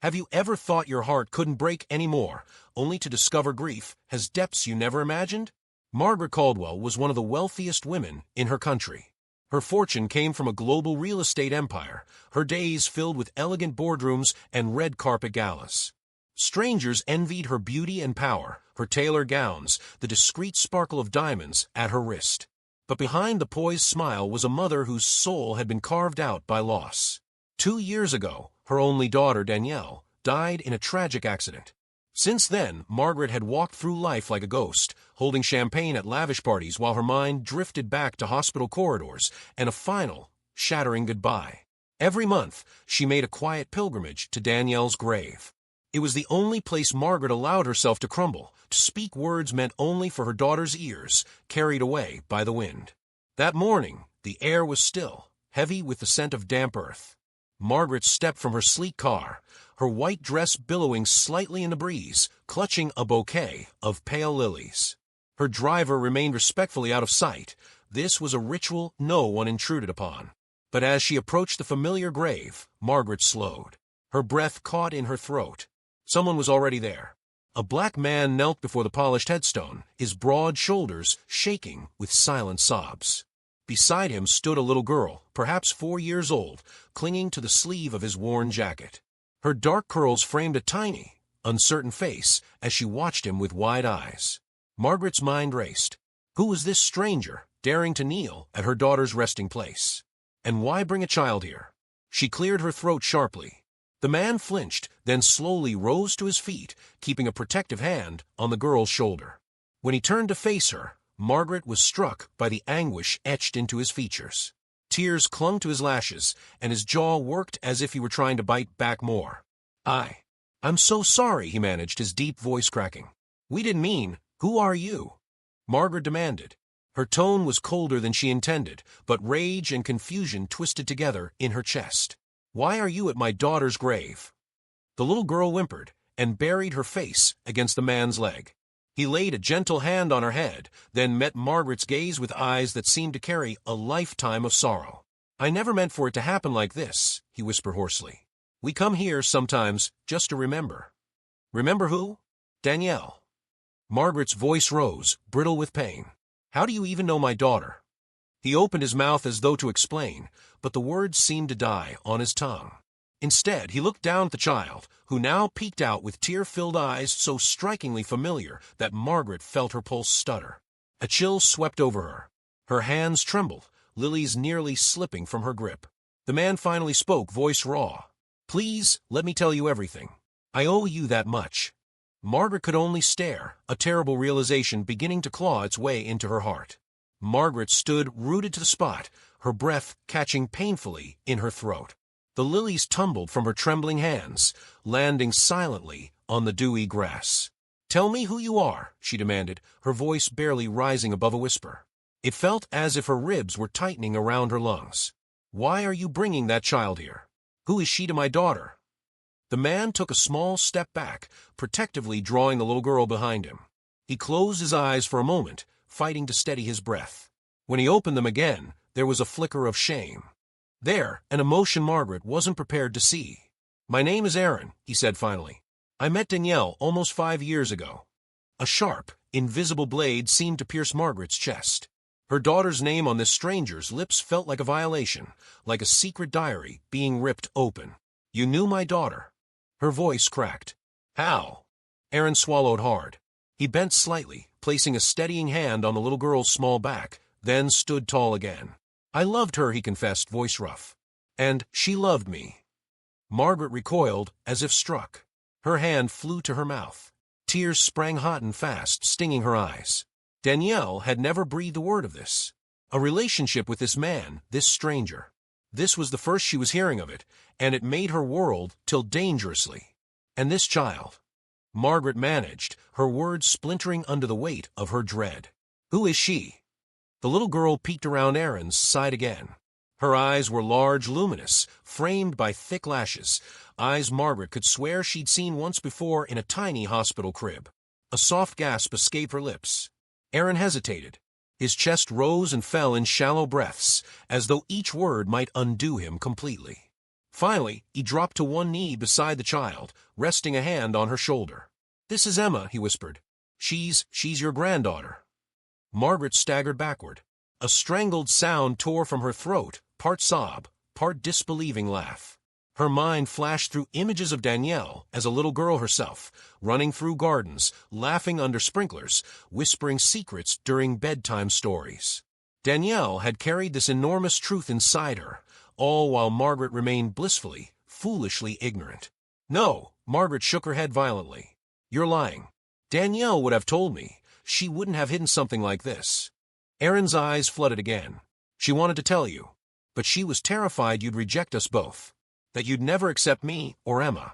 Have you ever thought your heart couldn't break anymore, only to discover grief has depths you never imagined? Margaret Caldwell was one of the wealthiest women in her country. Her fortune came from a global real estate empire, her days filled with elegant boardrooms and red carpet galas. Strangers envied her beauty and power, her tailor gowns, the discreet sparkle of diamonds at her wrist. But behind the poised smile was a mother whose soul had been carved out by loss. 2 years ago, her only daughter, Danielle, died in a tragic accident. Since then, Margaret had walked through life like a ghost, holding champagne at lavish parties while her mind drifted back to hospital corridors and a final, shattering goodbye. Every month, she made a quiet pilgrimage to Danielle's grave. It was the only place Margaret allowed herself to crumble, to speak words meant only for her daughter's ears, carried away by the wind. That morning, the air was still, heavy with the scent of damp earth. Margaret stepped from her sleek car, her white dress billowing slightly in the breeze, clutching a bouquet of pale lilies. Her driver remained respectfully out of sight. This was a ritual no one intruded upon. But as she approached the familiar grave, Margaret slowed. Her breath caught in her throat. Someone was already there. A black man knelt before the polished headstone, his broad shoulders shaking with silent sobs. Beside him stood a little girl, perhaps 4 years old, clinging to the sleeve of his worn jacket. Her dark curls framed a tiny, uncertain face as she watched him with wide eyes. Margaret's mind raced. Who was this stranger, daring to kneel at her daughter's resting place? And why bring a child here? She cleared her throat sharply. The man flinched, then slowly rose to his feet, keeping a protective hand on the girl's shoulder. When he turned to face her, Margaret was struck by the anguish etched into his features. Tears clung to his lashes, and his jaw worked as if he were trying to bite back more. I'm so sorry, he managed, his deep voice cracking. We didn't mean, who are you? Margaret demanded. Her tone was colder than she intended, but rage and confusion twisted together in her chest. Why are you at my daughter's grave? The little girl whimpered and buried her face against the man's leg. He laid a gentle hand on her head, then met Margaret's gaze with eyes that seemed to carry a lifetime of sorrow. I never meant for it to happen like this, he whispered hoarsely. We come here sometimes just to remember. Remember who? Danielle. Margaret's voice rose, brittle with pain. How do you even know my daughter? He opened his mouth as though to explain, but the words seemed to die on his tongue. Instead, he looked down at the child, who now peeked out with tear-filled eyes so strikingly familiar that Margaret felt her pulse stutter. A chill swept over her. Her hands trembled, lilies nearly slipping from her grip. The man finally spoke, voice raw. Please, let me tell you everything. I owe you that much. Margaret could only stare, a terrible realization beginning to claw its way into her heart. Margaret stood rooted to the spot, her breath catching painfully in her throat. The lilies tumbled from her trembling hands, landing silently on the dewy grass. Tell me who you are, she demanded, her voice barely rising above a whisper. It felt as if her ribs were tightening around her lungs. Why are you bringing that child here? Who is she to my daughter? The man took a small step back, protectively drawing the little girl behind him. He closed his eyes for a moment, fighting to steady his breath. When he opened them again, there was a flicker of shame. There, an emotion Margaret wasn't prepared to see. My name is Aaron, he said finally. I met Danielle almost 5 years ago. A sharp, invisible blade seemed to pierce Margaret's chest. Her daughter's name on this stranger's lips felt like a violation, like a secret diary being ripped open. You knew my daughter. Her voice cracked. How? Aaron swallowed hard. He bent slightly, placing a steadying hand on the little girl's small back, then stood tall again. I loved her, he confessed, voice rough. And she loved me. Margaret recoiled as if struck. Her hand flew to her mouth. Tears sprang hot and fast, stinging her eyes. Danielle had never breathed a word of this. A relationship with this man, this stranger. This was the first she was hearing of it, and it made her world tilt dangerously. And this child. Margaret managed, her words splintering under the weight of her dread. Who is she? The little girl peeked around Aaron's side again. Her eyes were large, luminous, framed by thick lashes, eyes Margaret could swear she'd seen once before in a tiny hospital crib. A soft gasp escaped her lips. Aaron hesitated. His chest rose and fell in shallow breaths, as though each word might undo him completely. Finally, he dropped to one knee beside the child, resting a hand on her shoulder. "This is Emma," he whispered. She's your granddaughter." Margaret staggered backward. A strangled sound tore from her throat, part sob, part disbelieving laugh. Her mind flashed through images of Danielle as a little girl herself, running through gardens, laughing under sprinklers, whispering secrets during bedtime stories. Danielle had carried this enormous truth inside her, all while Margaret remained blissfully, foolishly ignorant. "No," Margaret shook her head violently. "You're lying. Danielle would have told me. She wouldn't have hidden something like this." Erin's eyes flooded again. "She wanted to tell you, but she was terrified you'd reject us both, that you'd never accept me or Emma."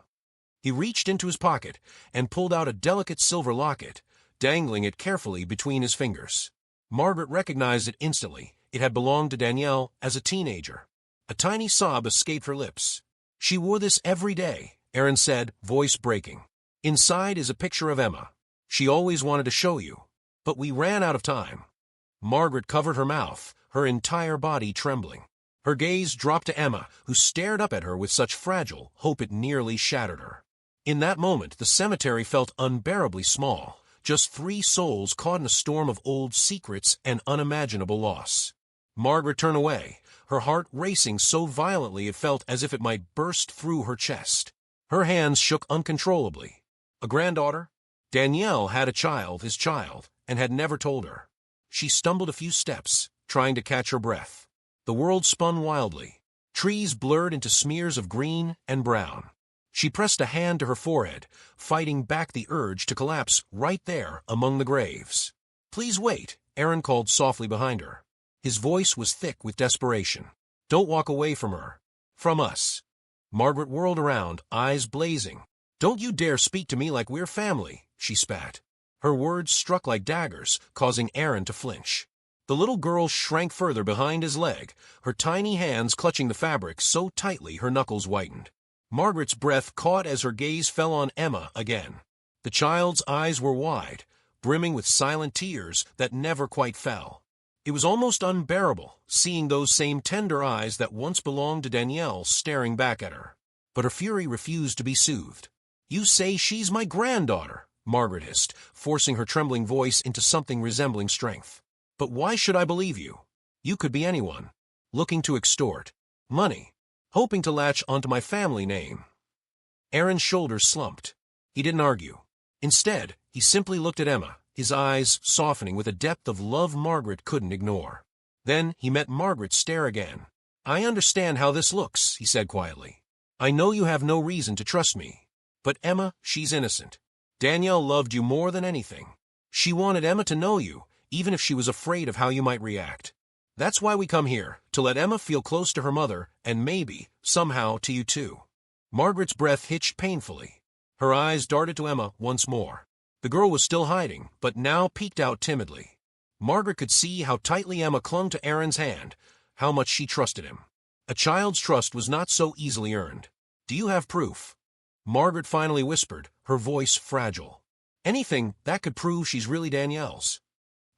He reached into his pocket and pulled out a delicate silver locket, dangling it carefully between his fingers. Margaret recognized it instantly. It had belonged to Danielle as a teenager. A tiny sob escaped her lips. "She wore this every day," Erin said, voice breaking. "Inside is a picture of Emma. She always wanted to show you, but we ran out of time." Margaret covered her mouth, her entire body trembling. Her gaze dropped to Emma, who stared up at her with such fragile hope it nearly shattered her. In that moment, the cemetery felt unbearably small, just 3 souls caught in a storm of old secrets and unimaginable loss. Margaret turned away, her heart racing so violently it felt as if it might burst through her chest. Her hands shook uncontrollably. A granddaughter? Danielle had a child, his child, and had never told her. She stumbled a few steps, trying to catch her breath. The world spun wildly. Trees blurred into smears of green and brown. She pressed a hand to her forehead, fighting back the urge to collapse right there among the graves. "Please wait," Erin called softly behind her. His voice was thick with desperation. "Don't walk away from her. From us." Margaret whirled around, eyes blazing. "Don't you dare speak to me like we're family," she spat. Her words struck like daggers, causing Erin to flinch. The little girl shrank further behind his leg, her tiny hands clutching the fabric so tightly her knuckles whitened. Margaret's breath caught as her gaze fell on Emma again. The child's eyes were wide, brimming with silent tears that never quite fell. It was almost unbearable, seeing those same tender eyes that once belonged to Danielle staring back at her. But her fury refused to be soothed. "You say she's my granddaughter," Margaret hissed, forcing her trembling voice into something resembling strength. "But why should I believe you? You could be anyone, looking to extort money, hoping to latch onto my family name." Erin's shoulders slumped. He didn't argue. Instead, he simply looked at Emma, his eyes softening with a depth of love Margaret couldn't ignore. Then he met Margaret's stare again. "I understand how this looks," he said quietly. "I know you have no reason to trust me. But Emma, she's innocent. Danielle loved you more than anything. She wanted Emma to know you, even if she was afraid of how you might react. That's why we come here, to let Emma feel close to her mother, and maybe, somehow, to you too." Margaret's breath hitched painfully. Her eyes darted to Emma once more. The girl was still hiding, but now peeked out timidly. Margaret could see how tightly Emma clung to Erin's hand, how much she trusted him. A child's trust was not so easily earned. "Do you have proof?" Margaret finally whispered, her voice fragile. "Anything that could prove she's really Danielle's."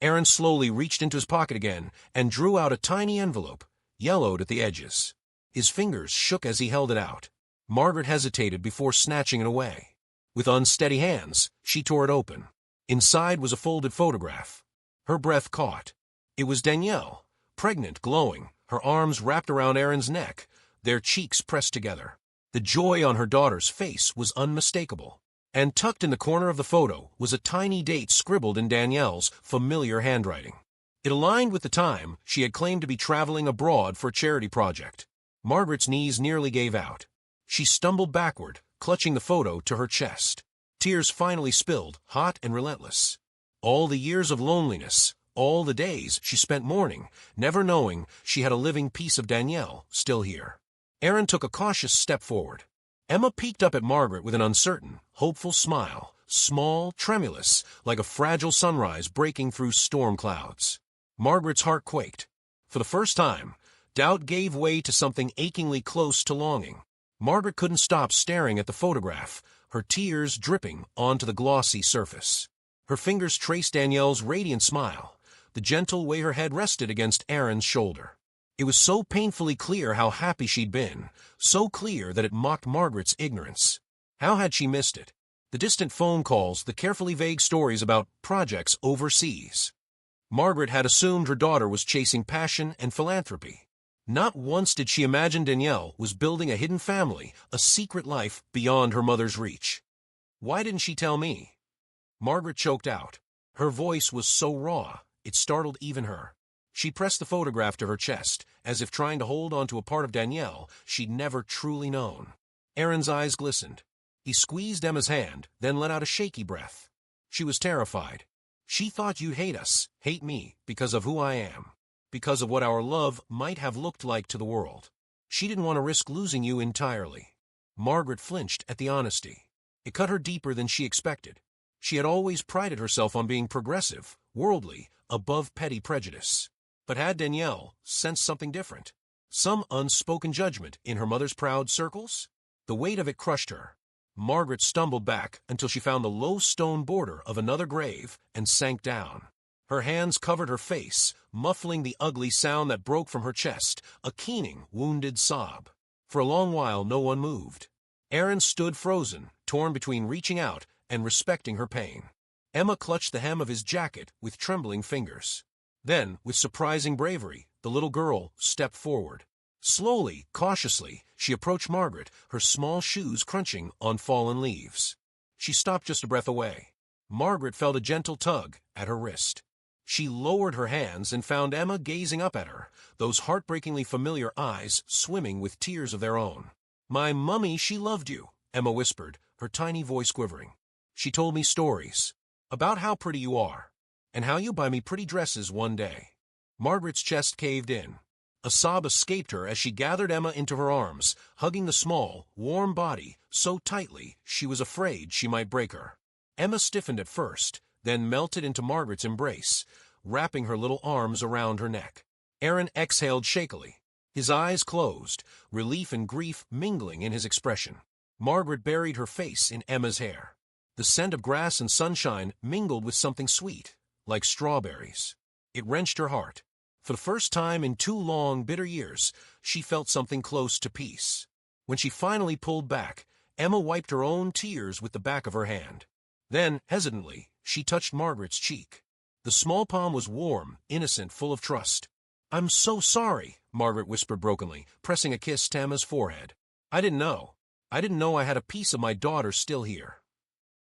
Erin slowly reached into his pocket again and drew out a tiny envelope, yellowed at the edges. His fingers shook as he held it out. Margaret hesitated before snatching it away. With unsteady hands, she tore it open. Inside was a folded photograph. Her breath caught. It was Danielle, pregnant, glowing, her arms wrapped around Erin's neck, their cheeks pressed together. The joy on her daughter's face was unmistakable. And tucked in the corner of the photo was a tiny date scribbled in Danielle's familiar handwriting. It aligned with the time she had claimed to be traveling abroad for a charity project. Margaret's knees nearly gave out. She stumbled backward, clutching the photo to her chest. Tears finally spilled, hot and relentless. All the years of loneliness, all the days she spent mourning, never knowing she had a living piece of Danielle still here. Erin took a cautious step forward. Emma peeked up at Margaret with an uncertain, hopeful smile, small, tremulous, like a fragile sunrise breaking through storm clouds. Margaret's heart quaked. For the first time, doubt gave way to something achingly close to longing. Margaret couldn't stop staring at the photograph, her tears dripping onto the glossy surface. Her fingers traced Danielle's radiant smile, the gentle way her head rested against Erin's shoulder. It was so painfully clear how happy she'd been, so clear that it mocked Margaret's ignorance. How had she missed it? The distant phone calls, the carefully vague stories about projects overseas. Margaret had assumed her daughter was chasing passion and philanthropy. Not once did she imagine Danielle was building a hidden family, a secret life beyond her mother's reach. Why didn't she tell me? Margaret choked out. Her voice was so raw, it startled even her. She pressed the photograph to her chest, as if trying to hold on to a part of Danielle she'd never truly known. Aaron's eyes glistened. He squeezed Emma's hand, then let out a shaky breath. She was terrified. She thought you'd hate us, hate me, because of who I am. Because of what our love might have looked like to the world. She didn't want to risk losing you entirely. Margaret flinched at the honesty. It cut her deeper than she expected. She had always prided herself on being progressive, worldly, above petty prejudice. But had Danielle sensed something different? Some unspoken judgment in her mother's proud circles? The weight of it crushed her. Margaret stumbled back until she found the low stone border of another grave and sank down. Her hands covered her face, muffling the ugly sound that broke from her chest, a keening, wounded sob. For a long while no one moved. Aaron stood frozen, torn between reaching out and respecting her pain. Emma clutched the hem of his jacket with trembling fingers. Then, with surprising bravery, the little girl stepped forward. Slowly, cautiously, she approached Margaret, her small shoes crunching on fallen leaves. She stopped just a breath away. Margaret felt a gentle tug at her wrist. She lowered her hands and found Emma gazing up at her, those heartbreakingly familiar eyes swimming with tears of their own. "My mummy, she loved you," Emma whispered, her tiny voice quivering. "She told me stories about how pretty you are, and how you buy me pretty dresses one day." Margaret's chest caved in. A sob escaped her as she gathered Emma into her arms, hugging the small, warm body so tightly she was afraid she might break her. Emma stiffened at first, then melted into Margaret's embrace, wrapping her little arms around her neck. Aaron exhaled shakily. His eyes closed, relief and grief mingling in his expression. Margaret buried her face in Emma's hair. The scent of grass and sunshine mingled with something sweet, like strawberries. It wrenched her heart. For the first time in 2 long, bitter years, she felt something close to peace. When she finally pulled back, Emma wiped her own tears with the back of her hand. Then, hesitantly, she touched Margaret's cheek. The small palm was warm, innocent, full of trust. "I'm so sorry," Margaret whispered brokenly, pressing a kiss to Emma's forehead. I didn't know I had a piece of my daughter still here."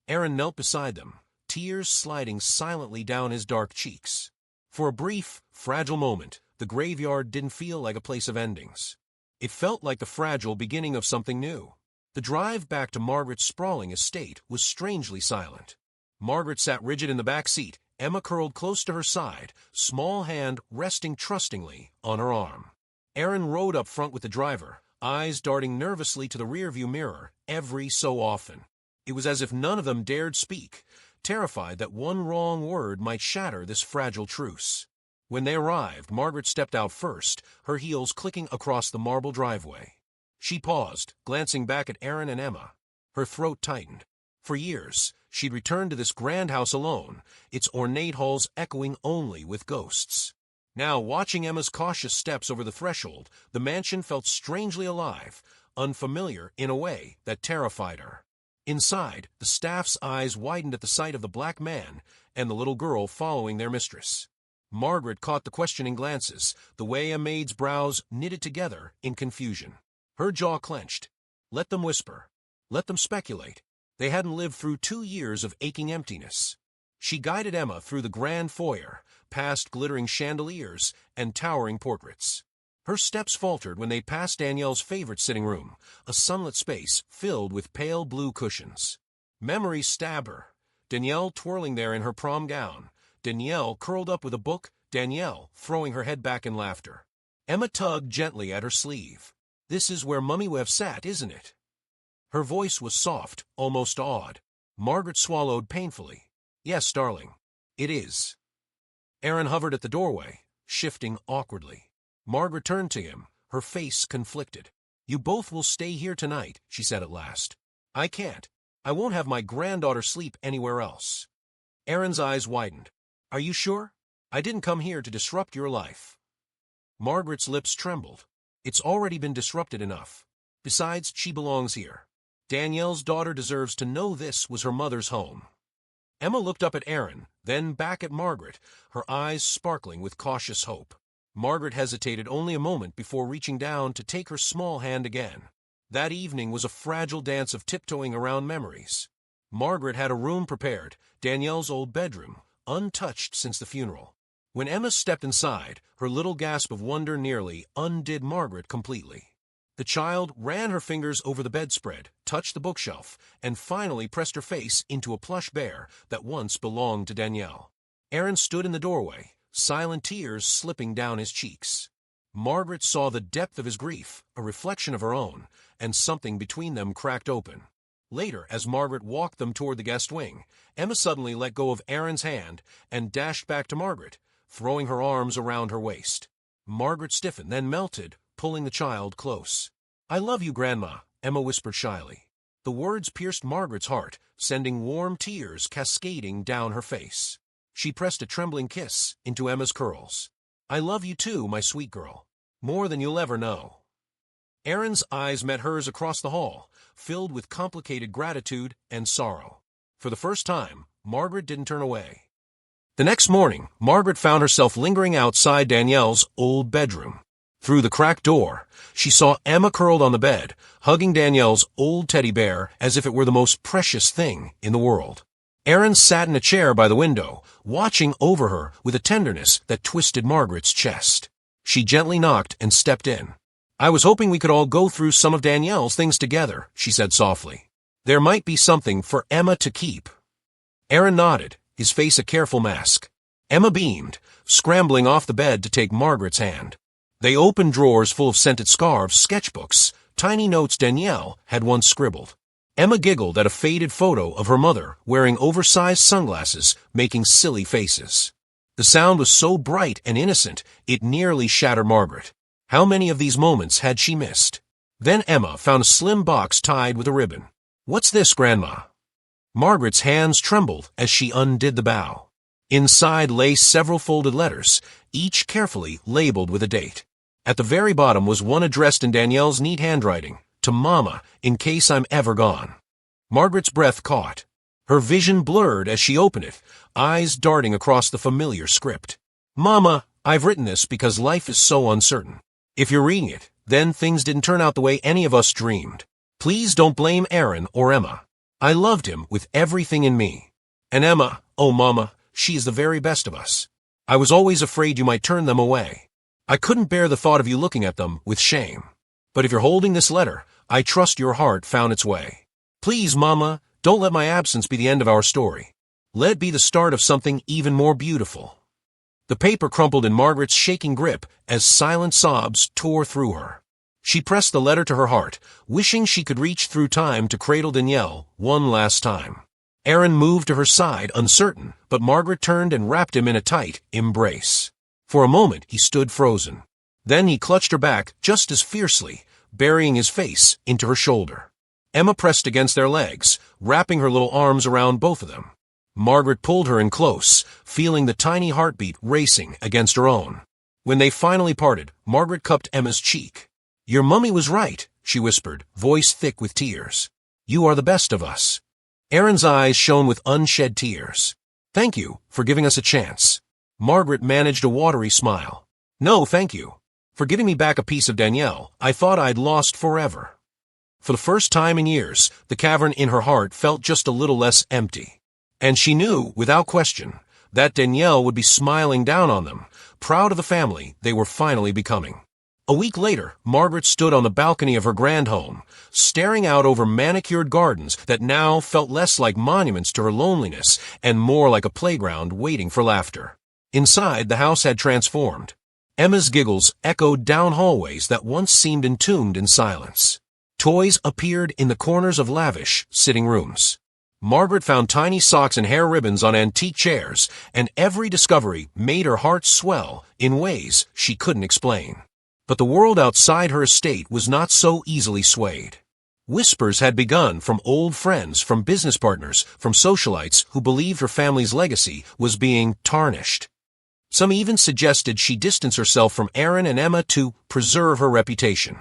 Aaron knelt beside them, tears sliding silently down his dark cheeks. For a brief, fragile moment, the graveyard didn't feel like a place of endings. It felt like the fragile beginning of something new. The drive back to Margaret's sprawling estate was strangely silent. Margaret sat rigid in the back seat, Emma curled close to her side, small hand resting trustingly on her arm. Aaron rode up front with the driver, eyes darting nervously to the rearview mirror every so often. It was as if none of them dared speak, terrified that one wrong word might shatter this fragile truce. When they arrived, Margaret stepped out first, her heels clicking across the marble driveway. She paused, glancing back at Aaron and Emma. Her throat tightened. For years, she'd returned to this grand house alone, its ornate halls echoing only with ghosts. Now, watching Emma's cautious steps over the threshold, the mansion felt strangely alive, unfamiliar in a way that terrified her. Inside, the staff's eyes widened at the sight of the black man and the little girl following their mistress. Margaret caught the questioning glances, the way a maid's brows knitted together in confusion. Her jaw clenched. Let them whisper. Let them speculate. They hadn't lived through 2 years of aching emptiness. She guided Emma through the grand foyer, past glittering chandeliers and towering portraits. Her steps faltered when they passed Danielle's favorite sitting room, a sunlit space filled with pale blue cushions. Memories stabbed her. Danielle twirling there in her prom gown, Danielle curled up with a book, Danielle throwing her head back in laughter. Emma tugged gently at her sleeve. "This is where Mummy would have sat, isn't it?" Her voice was soft, almost awed. Margaret swallowed painfully. "Yes, darling, it is." Aaron hovered at the doorway, shifting awkwardly. Margaret turned to him, her face conflicted. "You both will stay here tonight," she said at last. "I can't. I won't have my granddaughter sleep anywhere else." Aaron's eyes widened. "Are you sure? I didn't come here to disrupt your life." Margaret's lips trembled. It's already been disrupted enough. Besides, she belongs here. Danielle's daughter deserves to know this was her mother's home. Emma looked up at Aaron, then back at Margaret, her eyes sparkling with cautious hope. Margaret hesitated only a moment before reaching down to take her small hand again. That evening was a fragile dance of tiptoeing around memories. Margaret had a room prepared, Danielle's old bedroom, untouched since the funeral. When Emma stepped inside, her little gasp of wonder nearly undid Margaret completely. The child ran her fingers over the bedspread, touched the bookshelf, and finally pressed her face into a plush bear that once belonged to Danielle. Aaron stood in the doorway, silent tears slipping down his cheeks. Margaret saw the depth of his grief, a reflection of her own, and something between them cracked open. Later, as Margaret walked them toward the guest wing, Emma suddenly let go of Aaron's hand and dashed back to Margaret, throwing her arms around her waist. Margaret stiffened, then melted, pulling the child close. "I love you, Grandma," Emma whispered shyly. The words pierced Margaret's heart, sending warm tears cascading down her face. She pressed a trembling kiss into Emma's curls. "I love you too, my sweet girl. More than you'll ever know." Aaron's eyes met hers across the hall, filled with complicated gratitude and sorrow. For the first time, Margaret didn't turn away. The next morning, Margaret found herself lingering outside Danielle's old bedroom. Through the cracked door, she saw Emma curled on the bed, hugging Danielle's old teddy bear as if it were the most precious thing in the world. Aaron sat in a chair by the window, watching over her with a tenderness that twisted Margaret's chest. She gently knocked and stepped in. "I was hoping we could all go through some of Danielle's things together," she said softly. "There might be something for Emma to keep." Aaron nodded, his face a careful mask. Emma beamed, scrambling off the bed to take Margaret's hand. They opened drawers full of scented scarves, sketchbooks, tiny notes Danielle had once scribbled. Emma giggled at a faded photo of her mother wearing oversized sunglasses, making silly faces. The sound was so bright and innocent, it nearly shattered Margaret. How many of these moments had she missed? Then Emma found a slim box tied with a ribbon. "What's this, Grandma?" Margaret's hands trembled as she undid the bow. Inside lay several folded letters, each carefully labeled with a date. At the very bottom was one addressed in Danielle's neat handwriting, "To Mama, in case I'm ever gone." Margaret's breath caught. Her vision blurred as she opened it, eyes darting across the familiar script. "Mama, I've written this because life is so uncertain. If you're reading it, then things didn't turn out the way any of us dreamed. Please don't blame Aaron or Emma. I loved him with everything in me. And Emma, oh Mama, she is the very best of us. I was always afraid you might turn them away. I couldn't bear the thought of you looking at them with shame. But if you're holding this letter, I trust your heart found its way. Please, Mama, don't let my absence be the end of our story. Let it be the start of something even more beautiful." The paper crumpled in Margaret's shaking grip as silent sobs tore through her. She pressed the letter to her heart, wishing she could reach through time to cradle Danielle one last time. Aaron moved to her side, uncertain, but Margaret turned and wrapped him in a tight embrace. For a moment, he stood frozen. Then he clutched her back just as fiercely, burying his face into her shoulder. Emma pressed against their legs, wrapping her little arms around both of them. Margaret pulled her in close, feeling the tiny heartbeat racing against her own. When they finally parted, Margaret cupped Emma's cheek. "Your mummy was right," she whispered, voice thick with tears. "You are the best of us." Aaron's eyes shone with unshed tears. "Thank you for giving us a chance." Margaret managed a watery smile. "No, thank you. For giving me back a piece of Danielle I thought I'd lost forever." For the first time in years, the cavern in her heart felt just a little less empty. And she knew, without question, that Danielle would be smiling down on them, proud of the family they were finally becoming. A week later, Margaret stood on the balcony of her grand home, staring out over manicured gardens that now felt less like monuments to her loneliness and more like a playground waiting for laughter. Inside, the house had transformed. Emma's giggles echoed down hallways that once seemed entombed in silence. Toys appeared in the corners of lavish sitting rooms. Margaret found tiny socks and hair ribbons on antique chairs, and every discovery made her heart swell in ways she couldn't explain. But the world outside her estate was not so easily swayed. Whispers had begun from old friends, from business partners, from socialites who believed her family's legacy was being tarnished. Some even suggested she distance herself from Aaron and Emma to preserve her reputation.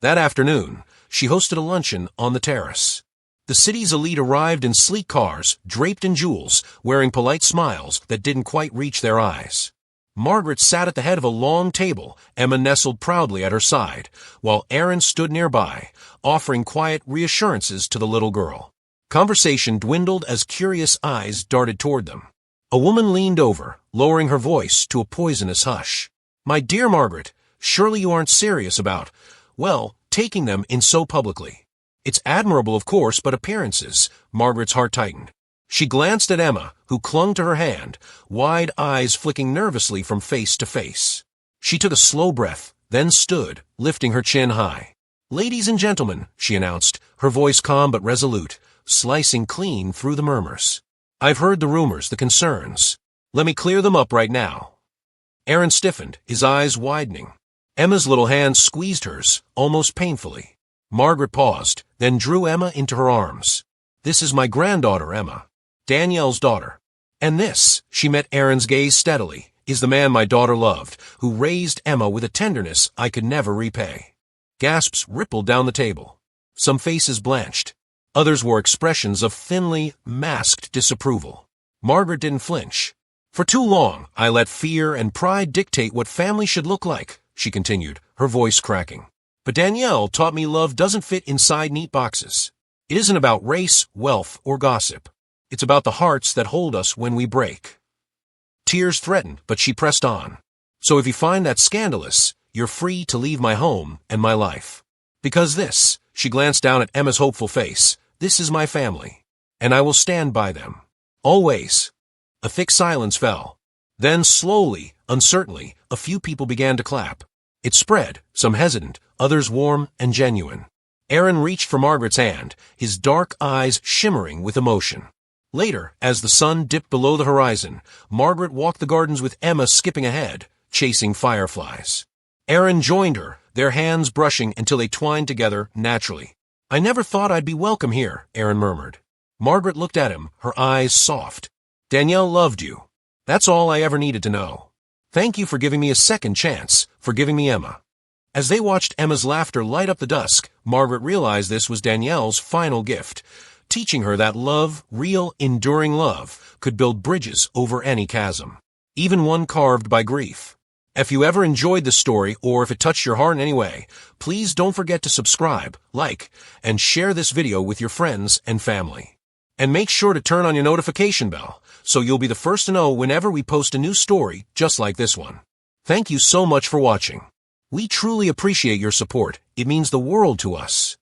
That afternoon, she hosted a luncheon on the terrace. The city's elite arrived in sleek cars, draped in jewels, wearing polite smiles that didn't quite reach their eyes. Margaret sat at the head of a long table, Emma nestled proudly at her side, while Aaron stood nearby, offering quiet reassurances to the little girl. Conversation dwindled as curious eyes darted toward them. A woman leaned over, lowering her voice to a poisonous hush. "My dear Margaret, surely you aren't serious about, well, taking them in so publicly. It's admirable, of course, but appearances." Margaret's heart tightened. She glanced at Emma, who clung to her hand, wide eyes flicking nervously from face to face. She took a slow breath, then stood, lifting her chin high. "Ladies and gentlemen," she announced, her voice calm but resolute, slicing clean through the murmurs. "I've heard the rumors, the concerns. Let me clear them up right now." Aaron stiffened, his eyes widening. Emma's little hand squeezed hers, almost painfully. Margaret paused, then drew Emma into her arms. "This is my granddaughter, Emma. Danielle's daughter. And this," she met Aaron's gaze steadily, "is the man my daughter loved, who raised Emma with a tenderness I could never repay." Gasps rippled down the table. Some faces blanched. Others wore expressions of thinly masked disapproval. Margaret didn't flinch. "For too long, I let fear and pride dictate what family should look like," she continued, her voice cracking. "But Danielle taught me love doesn't fit inside neat boxes. It isn't about race, wealth, or gossip. It's about the hearts that hold us when we break." Tears threatened, but she pressed on. "So if you find that scandalous, you're free to leave my home and my life. Because this," she glanced down at Emma's hopeful face, "this is my family, and I will stand by them. Always." A thick silence fell. Then slowly, uncertainly, a few people began to clap. It spread, some hesitant, others warm and genuine. Aaron reached for Margaret's hand, his dark eyes shimmering with emotion. Later, as the sun dipped below the horizon, Margaret walked the gardens with Emma skipping ahead, chasing fireflies. Aaron joined her, their hands brushing until they twined together naturally. "I never thought I'd be welcome here," Aaron murmured. Margaret looked at him, her eyes soft. "Danielle loved you. That's all I ever needed to know. Thank you for giving me a second chance, for giving me Emma." As they watched Emma's laughter light up the dusk, Margaret realized this was Danielle's final gift, teaching her that love, real, enduring love, could build bridges over any chasm, even one carved by grief. If you ever enjoyed this story, or if it touched your heart in any way, please don't forget to subscribe, like, and share this video with your friends and family. And make sure to turn on your notification bell, so you'll be the first to know whenever we post a new story just like this one. Thank you so much for watching. We truly appreciate your support. It means the world to us.